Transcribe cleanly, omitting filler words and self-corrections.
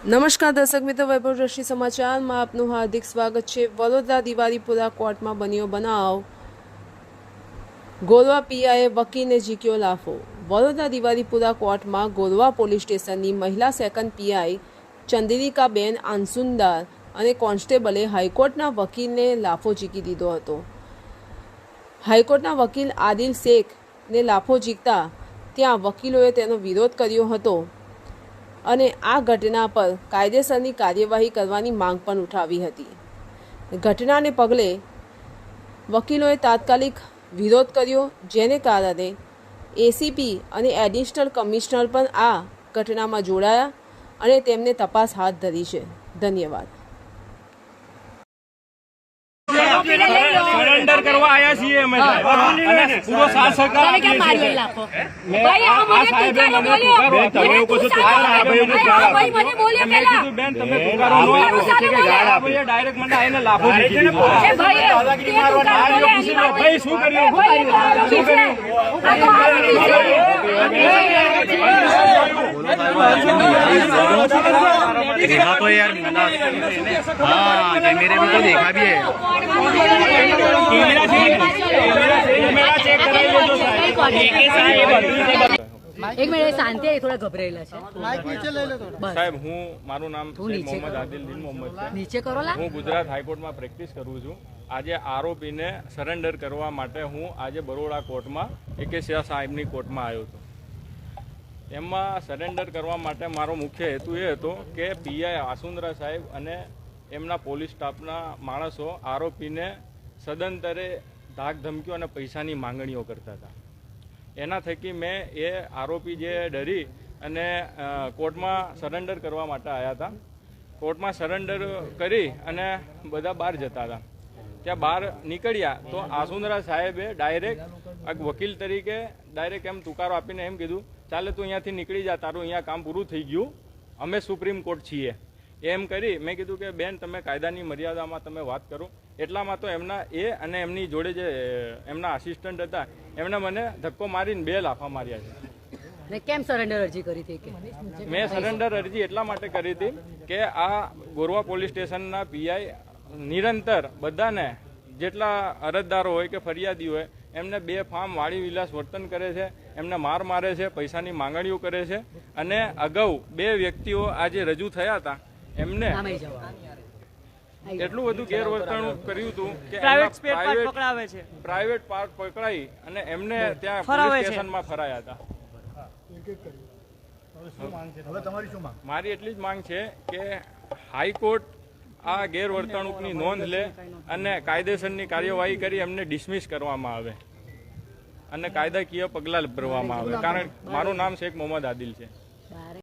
નમસ્કાર દર્શક મિત્રો, વૈભવ દ્રષ્ટિ સમાચારમાં આપનું હાર્દિક સ્વાગત છે। વડોદરા દિવાળીપુરા કોર્ટમાં બન્યો બનાવ, ગોરવા પીઆઈએ વકીલને ઝીક્યો લાફો। વડોદરા દિવાળીપુરા કોર્ટમાં ગોરવા પોલીસ સ્ટેશનની મહિલા સેકન્ડ પીઆઈ ચંદ્રિકાબેન આંસુદાર અને કોન્સ્ટેબલે હાઈકોર્ટના વકીલને લાફો ઝીકી દીધો હતો। હાઈકોર્ટના વકીલ આદિલ શેખને લાફો ઝીકતા ત્યાં વકીલોએ તેનો વિરોધ કર્યો હતો અને આ ઘટના પર કાયદેસરની કાર્યવાહી કરવાની માંગ પણ ઉઠાવી હતી। ઘટનાને પગલે વકીલોએ તાત્કાલિક વિરોધ કર્યો, જેને કારણે એસીપી અને એડિશનલ કમિશનર પણ આ ઘટનામાં જોડાયા અને તેમને તપાસ હાથ ધરી છે। ધન્યવાદ। સરેન્ડર કરવા આયા છીએ અમે અને પૂરો સાથ સહકાર આપીએ છીએ। ભાઈ આ સાહેબે મને પુકારો તમે એવું કહો છો ભાઈ મને બોલ્યો પેલા બેન તમે પુકારો નો આપો છે કે ગાળ આપો એ ડાયરેક્ટ મને આઈને લાફો દીધી એ ભાઈ દાદાગીરી મારવાની ભાઈ શું કર્યું देखा तो यार हाँ कैमरे में तो देखा भी है। एक मिनट शांति है, थोड़ा घबराएला है साहेब हूँ मारू नाम मोहम्मद आदिल दिन मोहम्मद नीचे करो ला। हूँ गुजरात हाईकोर्ट में प्रेक्टिस करूँ छूँ। आज आरोपी ने सरेंडर करवा माटे हूँ आज बरोड़ा कोर्ट में एकेसिया साहेबनी कोर्ट में आयो तो एमा सरेंडर करवा माटे मारो मुख्य हेतु ए हतो के पीआई आसुंदरा साहेब अने एमना पोलीस स्टाफना माणसो आरोपीने सदंतरे धाक धमकीओ अने पैसानी मांगणीओ करता था। एना थकी मैं ए आरोपी जे डरी अने कोर्टमां सरेंडर करवा माटे आया था। कोर्टमां सरेंडर करी अने बधा बार जता था। त्या बार निकळ्या तो आसुंदरा साहेबे डायरेक्ट एक वकील तरीके डायरेक्ट एम तुकारो आपीने एम कीधुं चाले तू अहींयाथी निकળી જા, તારું અહીંયા કામ પૂરું થઈ ગયું, અમે સુપ્રીમ કોર્ટ છીએ એમ કરી મેં કીધું કે બેન તમે કાયદાની મર્યાદામાં તમે વાત કરો। એટલામાં તો એમના એ અને એમની જોડે જે એમના આસિસ્ટન્ટ હતા એમણે મને ધક્કો મારીને 2 લાફા માર્યા છે। ને કેમ સરેન્ડર અરજી કરી હતી કે મેં સરેન્ડર અરજી એટલા માટે કરી હતી કે આ ગોરવા પોલીસ સ્ટેશનના પીઆઈ નિરંતર બધાને જેટલા અરજદારો હોય કે ફરિયાદી હોય એમને બેફામ વાળી વિલાસ વર્તન કરે છે, એમને માર મારે છે, પૈસાની માંગણીઓ કરે છે અને અગાઉ 2 વ્યક્તિઓ આજે રજૂ થયા હતા એમને એટલું બધું ગેરવર્તણૂક કર્યું હતું કે પ્રાઇવેટ પાર્ક પકડાઈ અને એમને ત્યાં પોલીસ સ્ટેશનમાં ફરાયા હતા। મારી એટલી જ માંગ છે કે હાઈકોર્ટ આ ગેરવર્તણૂકની નોંધ લે અને કાયદેસરની કાર્યવાહી કરી એમને ડિસમિસ કરવામાં આવે અને કાયદાકીય પગલાં ભરવામાં આવે। કારણ મારું નામ શેખ મોહમ્મદ આદિલ છે।